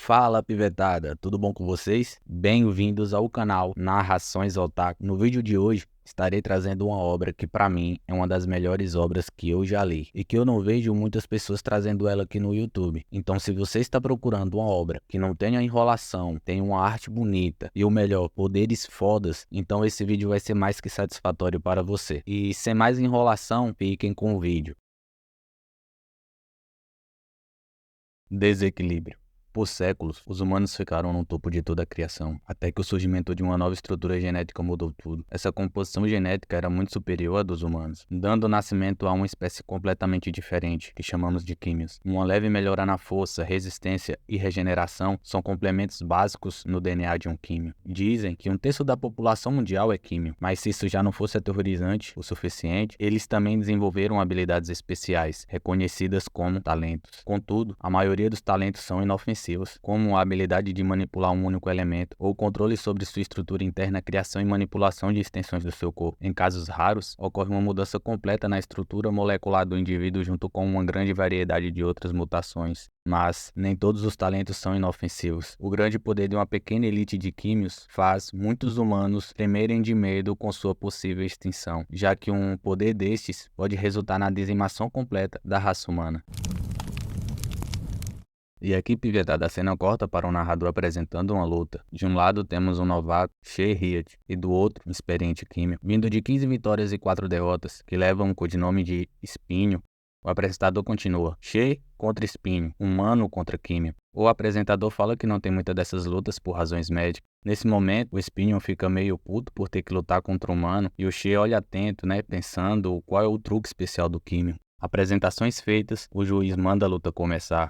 Fala pivetada, tudo bom com vocês? Bem-vindos ao canal Narrações Otaku. No vídeo de hoje estarei trazendo uma obra que para mim é uma das melhores obras que eu já li e que eu não vejo muitas pessoas trazendo ela aqui no YouTube. Então se você está procurando uma obra que não tenha enrolação, tenha uma arte bonita e o melhor, poderes fodas, então esse vídeo vai ser mais que satisfatório para você. E sem mais enrolação, fiquem com o vídeo. Desequilíbrio. Por séculos, os humanos ficaram no topo de toda a criação, até que o surgimento de uma nova estrutura genética mudou tudo. Essa composição genética era muito superior à dos humanos, dando nascimento a uma espécie completamente diferente, que chamamos de químios. Uma leve melhora na força, resistência e regeneração são complementos básicos no DNA de um químio. Dizem que 1/3 da população mundial é químio, mas se isso já não fosse aterrorizante o suficiente, eles também desenvolveram habilidades especiais, reconhecidas como talentos. Contudo, a maioria dos talentos são inofensivos, como a habilidade de manipular um único elemento, ou controle sobre sua estrutura interna, criação e manipulação de extensões do seu corpo. Em casos raros, ocorre uma mudança completa na estrutura molecular do indivíduo junto com uma grande variedade de outras mutações. Mas nem todos os talentos são inofensivos. O grande poder de uma pequena elite de químios faz muitos humanos tremerem de medo com sua possível extinção, já que um poder destes pode resultar na dizimação completa da raça humana. E aqui, pivetada, a cena corta para um narrador apresentando uma luta. De um lado temos um novato, Shea Hiat, e do outro, um experiente químio. Vindo de 15 vitórias e 4 derrotas, que levam o codinome de Espinho, o apresentador continua: Shea contra Espinho, humano contra químio. O apresentador fala que não tem muita dessas lutas por razões médicas. Nesse momento, o Espinho fica meio puto por ter que lutar contra o humano, e o Shea olha atento, pensando qual é o truque especial do químio. Apresentações feitas, o juiz manda a luta começar.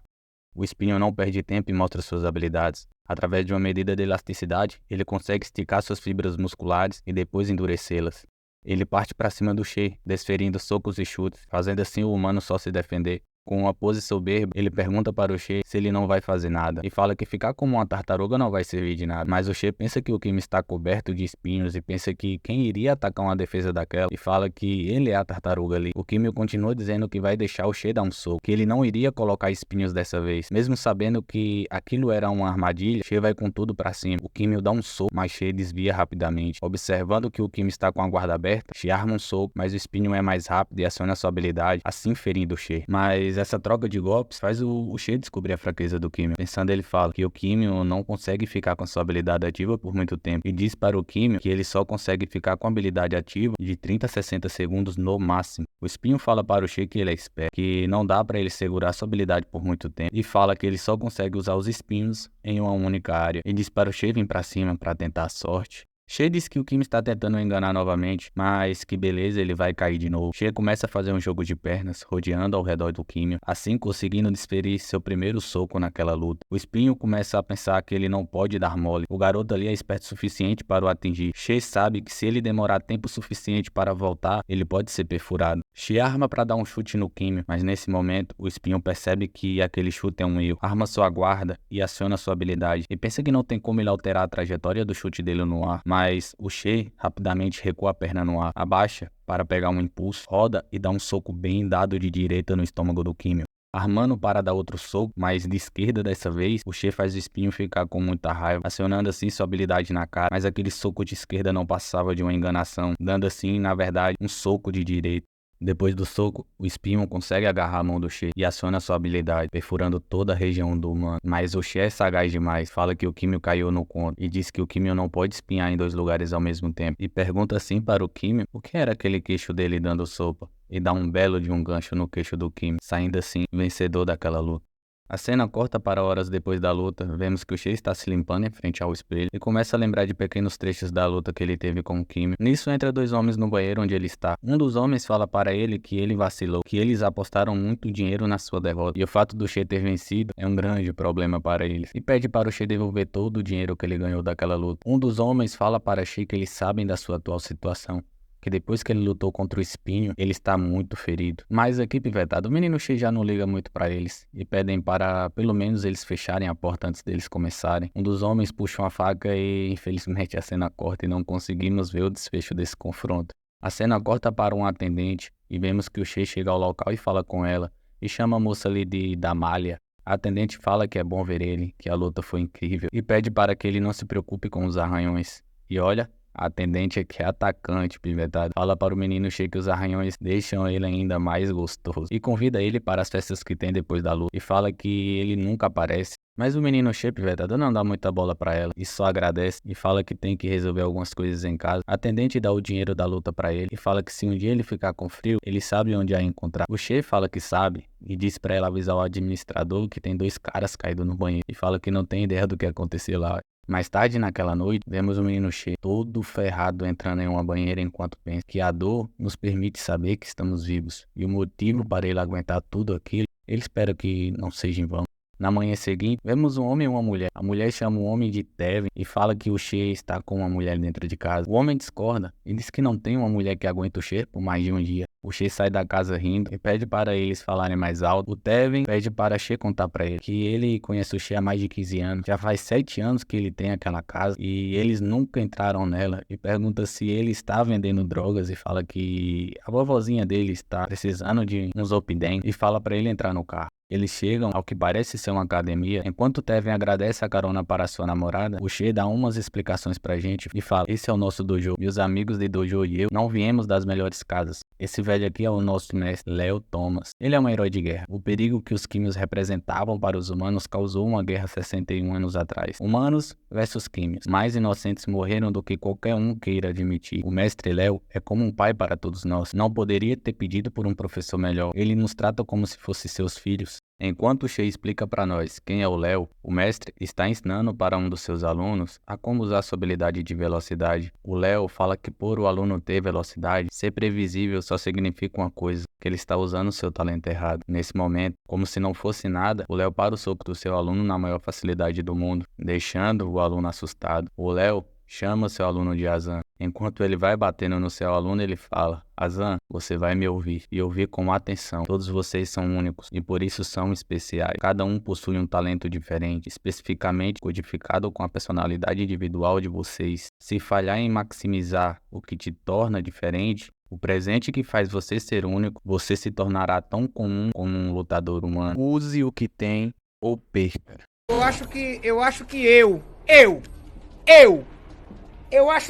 O Espinho não perde tempo e mostra suas habilidades. Através de uma medida de elasticidade, ele consegue esticar suas fibras musculares e depois endurecê-las. Ele parte para cima do Shea, desferindo socos e chutes, fazendo assim o humano só se defender. Com uma pose soberba, ele pergunta para o Shea se ele não vai fazer nada, e fala que ficar como uma tartaruga não vai servir de nada. Mas o Shea pensa que o químio está coberto de espinhos e pensa que quem iria atacar uma defesa daquela, e fala que ele é a tartaruga ali. O químio continua dizendo que vai deixar o Shea dar um soco, que ele não iria colocar espinhos dessa vez. Mesmo sabendo que aquilo era uma armadilha, Shea vai com tudo para cima. O químio dá um soco, mas Shea desvia rapidamente. Observando que o químio está com a guarda aberta, Shea arma um soco, mas o espinho é mais rápido e aciona sua habilidade, assim ferindo o Shea. Mas essa troca de golpes faz o Shea descobrir a fraqueza do químio. Pensando, ele fala que o químio não consegue ficar com sua habilidade ativa por muito tempo, e diz para o químio que ele só consegue ficar com a habilidade ativa de 30 a 60 segundos no máximo. O espinho fala para o Shea que ele é esperto, que não dá para ele segurar sua habilidade por muito tempo, e fala que ele só consegue usar os espinhos em uma única área, e diz para o Shea vir para cima para tentar a sorte. Shea diz que o Kim está tentando enganar novamente, mas que beleza, ele vai cair de novo. Shea começa a fazer um jogo de pernas, rodeando ao redor do Kim, assim conseguindo desferir seu primeiro soco naquela luta. O Espinho começa a pensar que ele não pode dar mole. O garoto ali é esperto o suficiente para o atingir. Shea sabe que se ele demorar tempo suficiente para voltar, ele pode ser perfurado. Shea arma para dar um chute no Kim, mas nesse momento, o Espinho percebe que aquele chute é um erro. Arma sua guarda e aciona sua habilidade, e pensa que não tem como ele alterar a trajetória do chute dele no ar. Mas o Shea rapidamente recua a perna no ar, abaixa para pegar um impulso, roda e dá um soco bem dado de direita no estômago do químio. Armando para dar outro soco, mas de esquerda dessa vez, o Shea faz o Espinho ficar com muita raiva, acionando assim sua habilidade na cara, mas aquele soco de esquerda não passava de uma enganação, dando assim, na verdade, um soco de direita. Depois do soco, o Espinho consegue agarrar a mão do Shea e aciona sua habilidade, perfurando toda a região do humano. Mas o Shea é sagaz demais, fala que o químio caiu no conto e diz que o químio não pode espinhar em 2 lugares ao mesmo tempo. E pergunta assim para o químio o que era aquele queixo dele dando sopa, e dá um belo de um gancho no queixo do químio, saindo assim vencedor daquela luta. A cena corta para horas depois da luta, vemos que o Shea está se limpando em frente ao espelho e começa a lembrar de pequenos trechos da luta que ele teve com o Kim. Nisso entra 2 homens no banheiro onde ele está. Um dos homens fala para ele que ele vacilou, que eles apostaram muito dinheiro na sua derrota, e o fato do Shea ter vencido é um grande problema para eles, e pede para o Shea devolver todo o dinheiro que ele ganhou daquela luta. Um dos homens fala para Shea que eles sabem da sua atual situação, que depois que ele lutou contra o Espinho, ele está muito ferido. Mas a equipe vetada, o menino Shea já não liga muito para eles, e pedem para pelo menos eles fecharem a porta antes deles começarem. Um dos homens puxa uma faca e infelizmente a cena corta e não conseguimos ver o desfecho desse confronto. A cena corta para um atendente e vemos que o Shea chega ao local e fala com ela, e chama a moça ali de Damália. A atendente fala que é bom ver ele, que a luta foi incrível, e pede para que ele não se preocupe com os arranhões. E olha, a atendente é que é atacante, pivetado. Fala para o menino Shea que os arranhões deixam ele ainda mais gostoso. E convida ele para as festas que tem depois da luta. E fala que ele nunca aparece. Mas o menino Shea, pivetado, não dá muita bola para ela. E só agradece. E fala que tem que resolver algumas coisas em casa. A atendente dá o dinheiro da luta para ele. E fala que se um dia ele ficar com frio, ele sabe onde a encontrar. O Shea fala que sabe. E diz para ela avisar o administrador que tem 2 caras caídos no banheiro. E fala que não tem ideia do que aconteceu lá. Mais tarde naquela noite, vemos o menino Shea todo ferrado entrando em uma banheira enquanto pensa que a dor nos permite saber que estamos vivos. E o motivo para ele aguentar tudo aquilo, ele espera que não seja em vão. Na manhã seguinte, vemos um homem e uma mulher. A mulher chama o homem de Tevin e fala que o Shea está com uma mulher dentro de casa. O homem discorda e diz que não tem uma mulher que aguenta o Shea por mais de um dia. O Shea sai da casa rindo e pede para eles falarem mais alto. O Tevin pede para Shea contar para ele que ele conhece o Shea há mais de 15 anos. Já faz 7 anos que ele tem aquela casa e eles nunca entraram nela. E pergunta se ele está vendendo drogas e fala que a vovozinha dele está precisando de uns Zolpidem e fala para ele entrar no carro. Eles chegam ao que parece ser uma academia. Enquanto Tevin agradece a carona para sua namorada, o Shea dá umas explicações pra gente e fala: esse é o nosso dojo. E os amigos de dojo e eu não viemos das melhores casas. Esse velho aqui é o nosso mestre, Léo Thomas. Ele é um herói de guerra. O perigo que os químios representavam para os humanos causou uma guerra 61 anos atrás. Humanos versus químios. Mais inocentes morreram do que qualquer um queira admitir. O mestre Léo é como um pai para todos nós. Não poderia ter pedido por um professor melhor. Ele nos trata como se fossem seus filhos. Enquanto o Shea explica para nós quem é o Léo, o mestre está ensinando para um dos seus alunos a como usar sua habilidade de velocidade. O Léo fala que por o aluno ter velocidade, ser previsível só significa uma coisa, que ele está usando seu talento errado. Nesse momento, como se não fosse nada, o Léo para o soco do seu aluno na maior facilidade do mundo, deixando o aluno assustado. O Léo chama seu aluno de Azan. Enquanto ele vai batendo no seu aluno, ele fala: Azan, você vai me ouvir e ouvir com atenção. Todos vocês são únicos e por isso são especiais. Cada um possui um talento diferente, especificamente codificado com a personalidade individual de vocês. Se falhar em maximizar o que te torna diferente, o presente que faz você ser único, você se tornará tão comum como um lutador humano. Use o que tem ou perca. Eu acho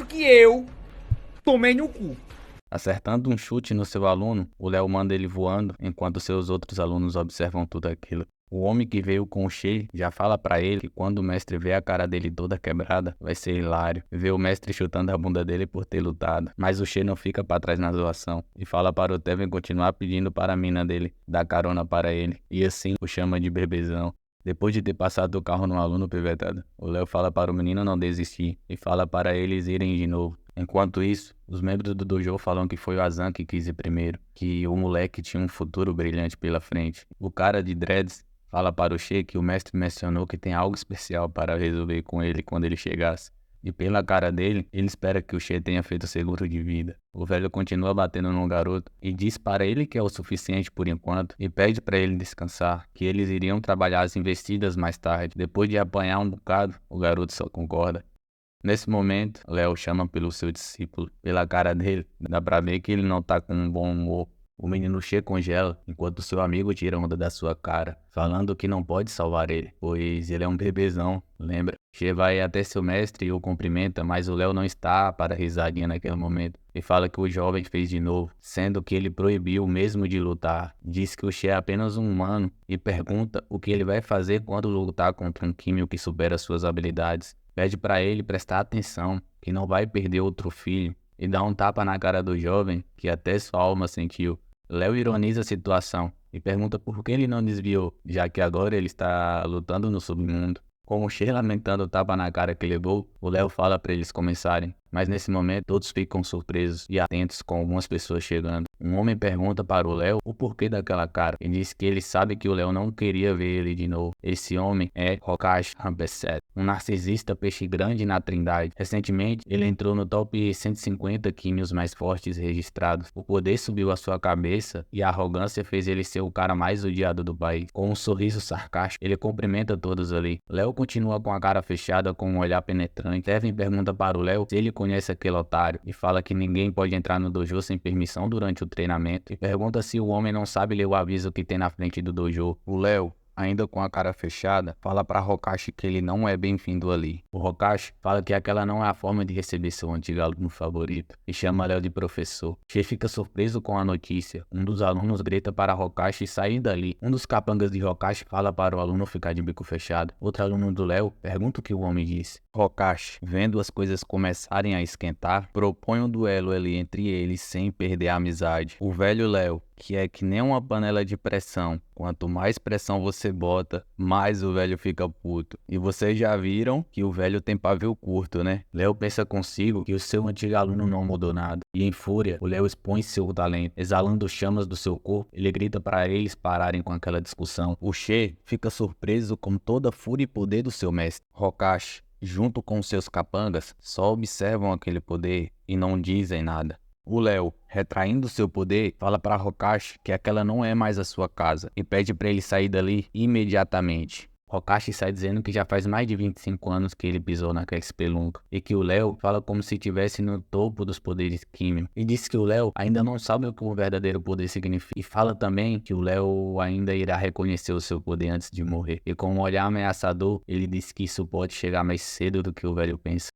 que eu tomei no cu. Acertando um chute no seu aluno, o Léo manda ele voando, enquanto seus outros alunos observam tudo aquilo. O homem que veio com o Shea já fala pra ele que quando o mestre vê a cara dele toda quebrada, vai ser hilário ver o mestre chutando a bunda dele por ter lutado. Mas o Shea não fica pra trás na zoação e fala para o Tevin continuar pedindo para a mina dele dar carona para ele, e assim o chama de bebezão. Depois de ter passado o carro no aluno pivetado, o Léo fala para o menino não desistir e fala para eles irem de novo. Enquanto isso, os membros do dojo falam que foi o Azan que quis ir primeiro, que o moleque tinha um futuro brilhante pela frente. O cara de dreads fala para o Shea que o mestre mencionou que tem algo especial para resolver com ele quando ele chegasse. E pela cara dele, ele espera que o Shea tenha feito seguro de vida. O velho continua batendo no garoto e diz para ele que é o suficiente por enquanto e pede para ele descansar, que eles iriam trabalhar as investidas mais tarde. Depois de apanhar um bocado, o garoto só concorda. Nesse momento, Léo chama pelo seu discípulo. Pela cara dele, dá pra ver que ele não tá com um bom humor. O menino Shea congela, enquanto seu amigo tira onda da sua cara, falando que não pode salvar ele, pois ele é um bebezão, lembra? Shea vai até seu mestre e o cumprimenta, mas o Léo não está para risadinha naquele momento. E fala que o jovem fez de novo, sendo que ele proibiu mesmo de lutar. Diz que o Shea é apenas um humano e pergunta o que ele vai fazer quando lutar contra um químico que supera suas habilidades. Pede para ele prestar atenção, que não vai perder outro filho, e dá um tapa na cara do jovem, que até sua alma sentiu. Léo ironiza a situação e pergunta por que ele não desviou, já que agora ele está lutando no submundo. Com o Shea lamentando o tapa na cara que levou, o Léo fala para eles começarem. Mas nesse momento todos ficam surpresos e atentos com algumas pessoas chegando. Um homem pergunta para o Léo o porquê daquela cara e diz que ele sabe que o Léo não queria ver ele de novo. Esse homem é Hokashi Hampeset, um narcisista peixe grande na Trindade. Recentemente ele entrou no top 150 químios mais fortes registrados. O poder subiu à sua cabeça e a arrogância fez ele ser o cara mais odiado do país. Com um sorriso sarcástico, ele cumprimenta todos ali. Léo continua com a cara fechada com um olhar penetrante. Tevin pergunta para o Léo se ele conhece aquele otário e fala que ninguém pode entrar no dojo sem permissão durante o treinamento e pergunta se o homem não sabe ler o aviso que tem na frente do dojo. O Léo ainda com a cara fechada, fala para Hokashi que ele não é bem-vindo ali. O Hokashi fala que aquela não é a forma de receber seu antigo aluno favorito e chama Léo de professor. Shei fica surpreso com a notícia. Um dos alunos grita para Hokashi sair dali. Um dos capangas de Hokashi fala para o aluno ficar de bico fechado. Outro aluno do Léo pergunta o que o homem disse. Hokashi, vendo as coisas começarem a esquentar, propõe um duelo ali entre eles sem perder a amizade. O velho Léo, que é que nem uma panela de pressão. Quanto mais pressão você bota, mais o velho fica puto. E vocês já viram que o velho tem pavio curto, né? Léo pensa consigo que o seu antigo aluno não mudou nada. E em fúria, o Léo expõe seu talento. Exalando chamas do seu corpo, ele grita para eles pararem com aquela discussão. O Shei fica surpreso com toda a fúria e poder do seu mestre. Hokashi, junto com seus capangas, só observam aquele poder e não dizem nada. O Léo, retraindo seu poder, fala para Hokashi que aquela não é mais a sua casa e pede para ele sair dali imediatamente. Hokashi sai dizendo que já faz mais de 25 anos que ele pisou naquela espelunca e que o Léo fala como se estivesse no topo dos poderes químicos e diz que o Léo ainda não sabe o que o verdadeiro poder significa e fala também que o Léo ainda irá reconhecer o seu poder antes de morrer e com um olhar ameaçador ele diz que isso pode chegar mais cedo do que o velho pensa.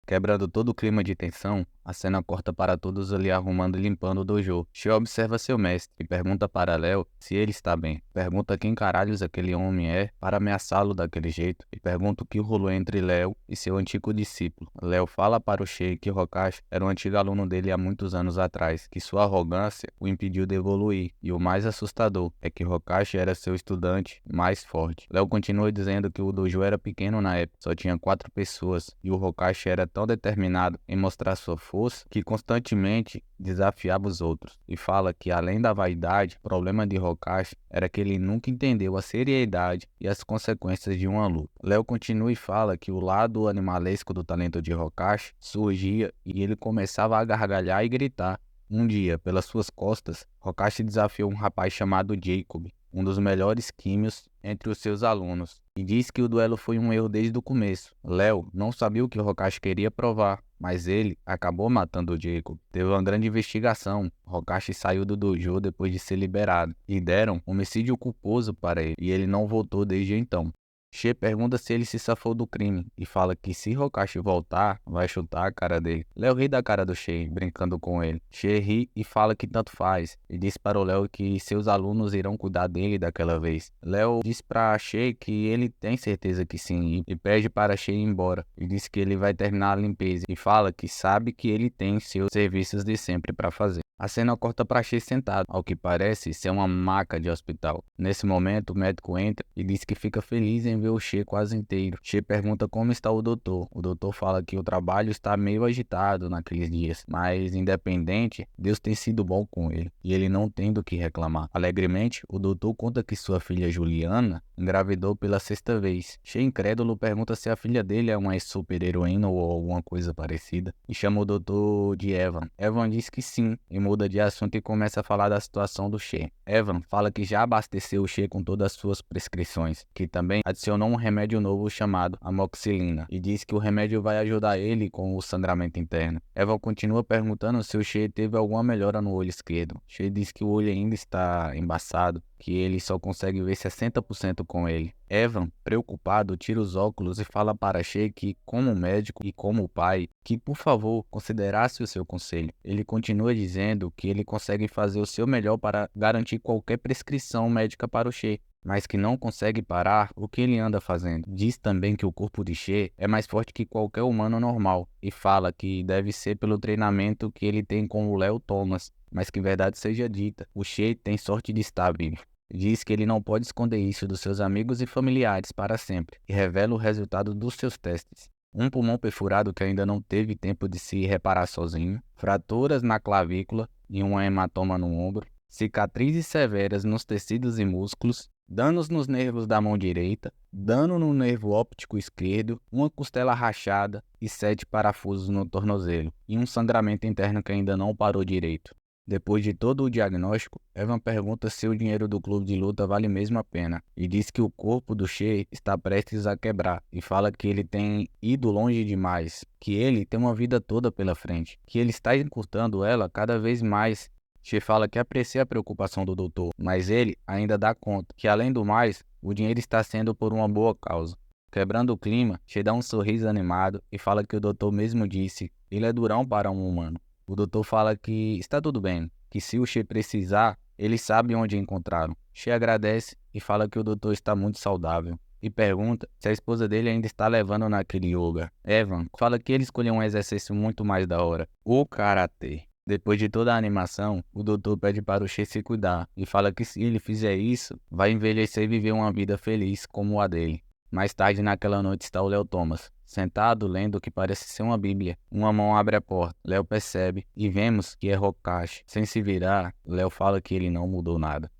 Quebrando todo o clima de tensão, a cena corta para todos ali arrumando e limpando o dojo. Shei observa seu mestre e pergunta para Léo se ele está bem. Pergunta quem caralhos aquele homem é para ameaçá-lo daquele jeito e pergunta o que rolou entre Léo e seu antigo discípulo. Léo fala para o Shei que Hokashi era um antigo aluno dele há muitos anos atrás, que sua arrogância o impediu de evoluir e o mais assustador é que Hokashi era seu estudante mais forte. Léo continua dizendo que o dojo era pequeno na época, só tinha 4 pessoas e o Hokashi era tão determinado em mostrar sua força que constantemente desafiava os outros e fala que além da vaidade, o problema de Hokashi era que ele nunca entendeu a seriedade e as consequências de uma luta. Léo continua e fala que o lado animalesco do talento de Hokashi surgia e ele começava a gargalhar e gritar. Um dia, pelas suas costas, Hokashi desafiou um rapaz chamado Jacob, um dos melhores químicos entre os seus alunos, e diz que o duelo foi um erro desde o começo. Léo não sabia o que Hokashi queria provar, mas ele acabou matando o Jacob. Teve uma grande investigação. Hokashi saiu do dojo depois de ser liberado, e deram homicídio culposo para ele, e ele não voltou desde então. Shei pergunta se ele se safou do crime e fala que se Hokashi voltar, vai chutar a cara dele. Léo ri da cara do Shei, brincando com ele. Shei ri e fala que tanto faz, e diz para o Léo que seus alunos irão cuidar dele daquela vez. Léo diz para Shei que ele tem certeza que sim, e pede para Shei ir embora, e diz que ele vai terminar a limpeza, e fala que sabe que ele tem seus serviços de sempre para fazer. A cena corta para Shei sentado, ao que parece ser uma maca de hospital. Nesse momento, o médico entra e diz que fica feliz em ver o Shei quase inteiro. Shei pergunta como está o doutor. O doutor fala que o trabalho está meio agitado naqueles dias, mas independente, Deus tem sido bom com ele e ele não tem do que reclamar. Alegremente, o doutor conta que sua filha Juliana engravidou pela 6ª vez. Shei incrédulo pergunta se a filha dele é uma super-heroína ou alguma coisa parecida e chama o doutor de Evan. Evan diz que sim e muda de assunto e começa a falar da situação do Shei. Evan fala que já abasteceu o Shei com todas as suas prescrições, que também adicionou um remédio novo chamado amoxicilina e diz que o remédio vai ajudar ele com o sangramento interno. Evan continua perguntando se o Shei teve alguma melhora no olho esquerdo. Shei diz que o olho ainda está embaçado, que ele só consegue ver 60% com ele. Evan, preocupado, tira os óculos e fala para Shei que, como médico e como pai, que por favor considerasse o seu conselho. Ele continua dizendo que ele consegue fazer o seu melhor para garantir qualquer prescrição médica para o Shei, mas que não consegue parar o que ele anda fazendo. Diz também que o corpo de Shei é mais forte que qualquer humano normal e fala que deve ser pelo treinamento que ele tem com o Léo Thomas, mas que verdade seja dita, o Shei tem sorte de estar vivo. Diz que ele não pode esconder isso dos seus amigos e familiares para sempre e revela o resultado dos seus testes. Um pulmão perfurado que ainda não teve tempo de se reparar sozinho, fraturas na clavícula e um hematoma no ombro, cicatrizes severas nos tecidos e músculos, danos nos nervos da mão direita, dano no nervo óptico esquerdo, uma costela rachada e 7 parafusos no tornozelo, e um sangramento interno que ainda não parou direito. Depois de todo o diagnóstico, Evan pergunta se o dinheiro do clube de luta vale mesmo a pena e diz que o corpo do Shei está prestes a quebrar e fala que ele tem ido longe demais, que ele tem uma vida toda pela frente, que ele está encurtando ela cada vez mais. She fala que aprecia a preocupação do doutor, mas ele ainda dá conta que, além do mais, o dinheiro está sendo por uma boa causa. Quebrando o clima, She dá um sorriso animado e fala que o doutor mesmo disse ele é durão para um humano. O doutor fala que está tudo bem, que se o She precisar, ele sabe onde encontrá-lo. She agradece e fala que o doutor está muito saudável e pergunta se a esposa dele ainda está levando naquele yoga. Evan fala que ele escolheu um exercício muito mais da hora, o karatê. Depois de toda a animação, o doutor pede para o She se cuidar e fala que se ele fizer isso, vai envelhecer e viver uma vida feliz como a dele. Mais tarde naquela noite está o Léo Thomas, sentado lendo o que parece ser uma bíblia. Uma mão abre a porta, Léo percebe e vemos que é Hokashi. Sem se virar, Léo fala que ele não mudou nada.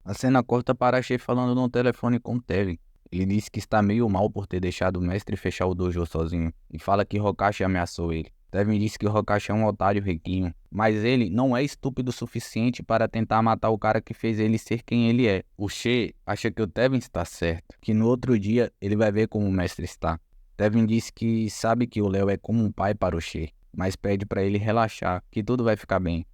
A cena corta para She falando no telefone com Tevin. Ele diz que está meio mal por ter deixado o mestre fechar o dojo sozinho e fala que Hokashi ameaçou ele. Tevin diz que o Hokashi é um otário riquinho, mas ele não é estúpido o suficiente para tentar matar o cara que fez ele ser quem ele é. O She acha que o Tevin está certo, que no outro dia ele vai ver como o mestre está. Tevin diz que sabe que o Léo é como um pai para o She, mas pede para ele relaxar, que tudo vai ficar bem.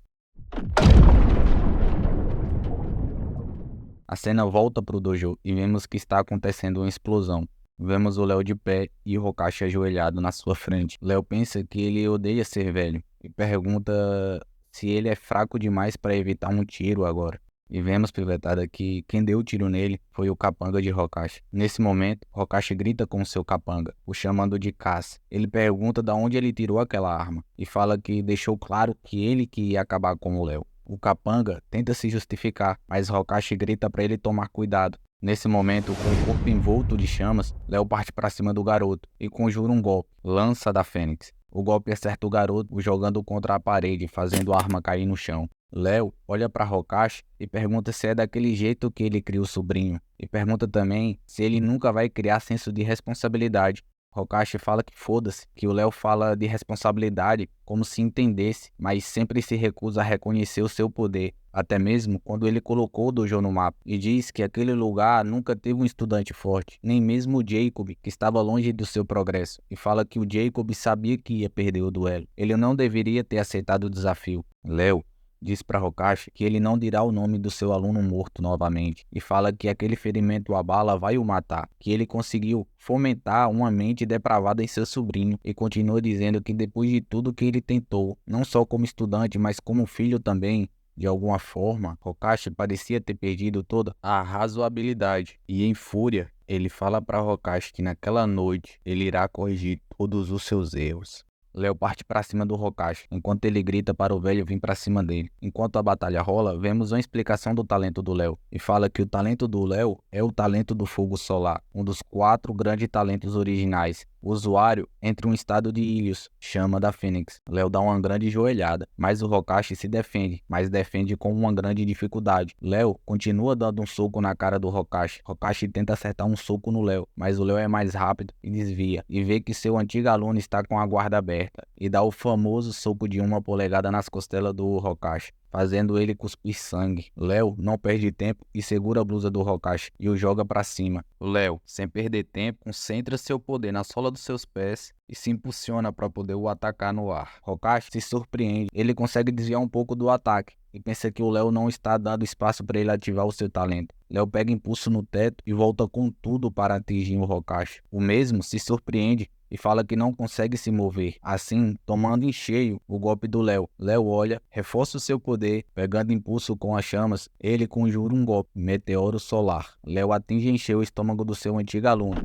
A cena volta para o dojo e vemos que está acontecendo uma explosão. Vemos o Léo de pé e o Hokashi ajoelhado na sua frente. Léo pensa que ele odeia ser velho e pergunta se ele é fraco demais para evitar um tiro agora. E vemos, pivetada, que quem deu o tiro nele foi o capanga de Hokashi. Nesse momento, Hokashi grita com seu capanga, o chamando de caça. Ele pergunta de onde ele tirou aquela arma e fala que deixou claro que ele que ia acabar com o Léo. O capanga tenta se justificar, mas Hokashi grita para ele tomar cuidado. Nesse momento, com o corpo envolto de chamas, Léo parte para cima do garoto e conjura um golpe, Lança da Fênix. O golpe acerta o garoto, o jogando contra a parede, fazendo a arma cair no chão. Léo olha para Hokashi e pergunta se é daquele jeito que ele cria o sobrinho. E pergunta também se ele nunca vai criar senso de responsabilidade. Hokashi fala que foda-se, que o Léo fala de responsabilidade como se entendesse, mas sempre se recusa a reconhecer o seu poder, até mesmo quando ele colocou o dojo no mapa, e diz que aquele lugar nunca teve um estudante forte, nem mesmo o Jacob, que estava longe do seu progresso, e fala que o Jacob sabia que ia perder o duelo. Ele não deveria ter aceitado o desafio. Léo diz para Hokashi que ele não dirá o nome do seu aluno morto novamente e fala que aquele ferimento à bala vai o matar, que ele conseguiu fomentar uma mente depravada em seu sobrinho e continua dizendo que depois de tudo que ele tentou, não só como estudante, mas como filho também, de alguma forma, Hokashi parecia ter perdido toda a razoabilidade e em fúria, ele fala para Hokashi que naquela noite ele irá corrigir todos os seus erros. Léo parte para cima do Hokashi, enquanto ele grita para o velho vir para cima dele. Enquanto a batalha rola, vemos uma explicação do talento do Léo, e fala que o talento do Léo é o talento do fogo solar, um dos 4 grandes talentos originais. O usuário entra em um estado de Ilios, chama da Fênix. Léo dá uma grande joelhada, mas o Hokashi se defende, mas defende com uma grande dificuldade. Léo continua dando um soco na cara do Hokashi. Hokashi tenta acertar um soco no Léo, mas o Léo é mais rápido e desvia, e vê que seu antigo aluno está com a guarda aberta, e dá o famoso soco de 1 polegada nas costelas do Hokashi, fazendo ele cuspir sangue. Léo não perde tempo e segura a blusa do Hokashi e o joga pra cima. Léo, sem perder tempo, concentra seu poder na sola dos seus pés e se impulsiona para poder o atacar no ar. Hokashi se surpreende, ele consegue desviar um pouco do ataque e pensa que o Léo não está dando espaço para ele ativar o seu talento. Léo pega impulso no teto e volta com tudo para atingir o Hokashi. O mesmo se surpreende e fala que não consegue se mover, assim tomando em cheio o golpe do Léo. Léo olha, reforça o seu poder, pegando impulso com as chamas, ele conjura um golpe, Meteoro Solar. Léo atinge em cheio o estômago do seu antigo aluno,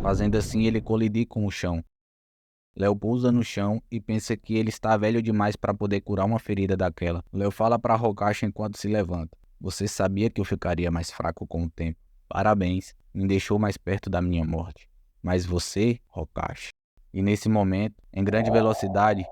fazendo assim ele colidir com o chão. Léo pousa no chão e pensa que ele está velho demais para poder curar uma ferida daquela. Léo fala para Hokashi enquanto se levanta: "Você sabia que eu ficaria mais fraco com o tempo. Parabéns, me deixou mais perto da minha morte. Mas você, Hokashi." E nesse momento, em grande velocidade,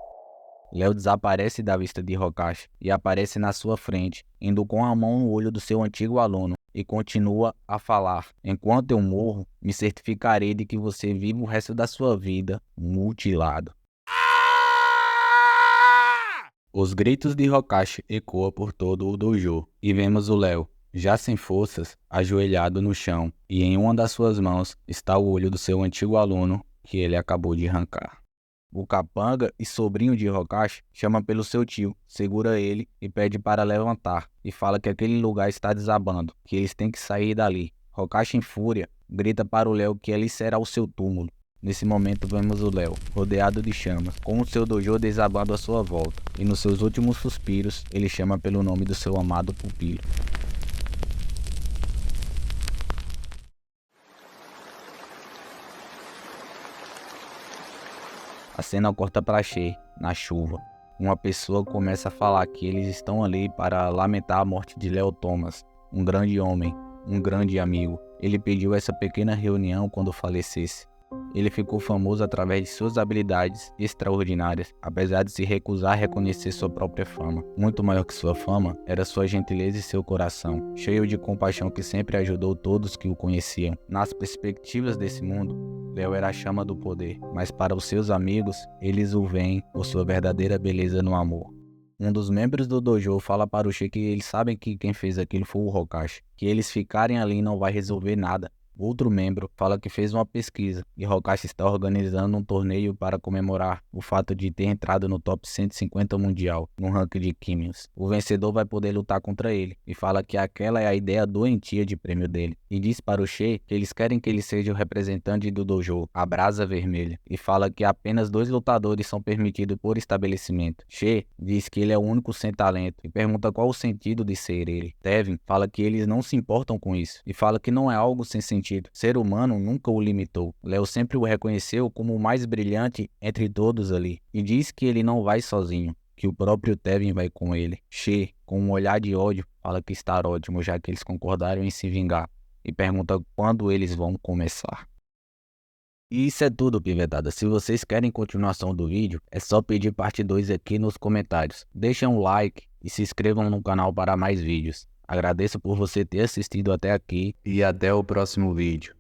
Léo desaparece da vista de Hokashi e aparece na sua frente, indo com a mão no olho do seu antigo aluno, e continua a falar: "Enquanto eu morro, me certificarei de que você vive o resto da sua vida mutilado." Os gritos de Hokashi ecoam por todo o dojo, e vemos o Léo, já sem forças, ajoelhado no chão, e em uma das suas mãos está o olho do seu antigo aluno que ele acabou de arrancar. O capanga e sobrinho de Rokashi chama pelo seu tio, segura ele e pede para levantar, e fala que aquele lugar está desabando, que eles têm que sair dali. Rokashi, em fúria, grita para o Léo que ali será o seu túmulo. Nesse momento vemos o Léo, rodeado de chamas, com o seu dojo desabando à sua volta, e nos seus últimos suspiros, ele chama pelo nome do seu amado pupilo. A cena corta para Shay, na chuva. Uma pessoa começa a falar que eles estão ali para lamentar a morte de Léo Thomas, um grande homem, um grande amigo. Ele pediu essa pequena reunião quando falecesse. Ele ficou famoso através de suas habilidades extraordinárias, apesar de se recusar a reconhecer sua própria fama. Muito maior que sua fama era sua gentileza e seu coração, cheio de compaixão que sempre ajudou todos que o conheciam. Nas perspectivas desse mundo, Léo era a chama do poder, mas para os seus amigos, eles o veem por sua verdadeira beleza no amor. Um dos membros do dojo fala para o Shay que eles sabem que quem fez aquilo foi o Rokashi, que eles ficarem ali não vai resolver nada. Outro membro fala que fez uma pesquisa e Rokashi está organizando um torneio para comemorar o fato de ter entrado no top 150 mundial no ranking de Químicos. O vencedor vai poder lutar contra ele e fala que aquela é a ideia doentia de prêmio dele. E diz para o Shay que eles querem que ele seja o representante do dojo, a Brasa Vermelha, e fala que apenas 2 lutadores são permitidos por estabelecimento. Shay diz que ele é o único sem talento e pergunta qual o sentido de ser ele. Tevin fala que eles não se importam com isso e fala que não é algo sem sentido. Ser humano nunca o limitou. Léo sempre o reconheceu como o mais brilhante entre todos ali. E diz que ele não vai sozinho, que o próprio Tevin vai com ele. Shay, com um olhar de ódio, fala que está ótimo, já que eles concordaram em se vingar. E pergunta quando eles vão começar. E isso é tudo, pivetada. Se vocês querem continuação do vídeo, é só pedir parte 2 aqui nos comentários. Deixem um like e se inscrevam no canal para mais vídeos. Agradeço por você ter assistido até aqui e até o próximo vídeo.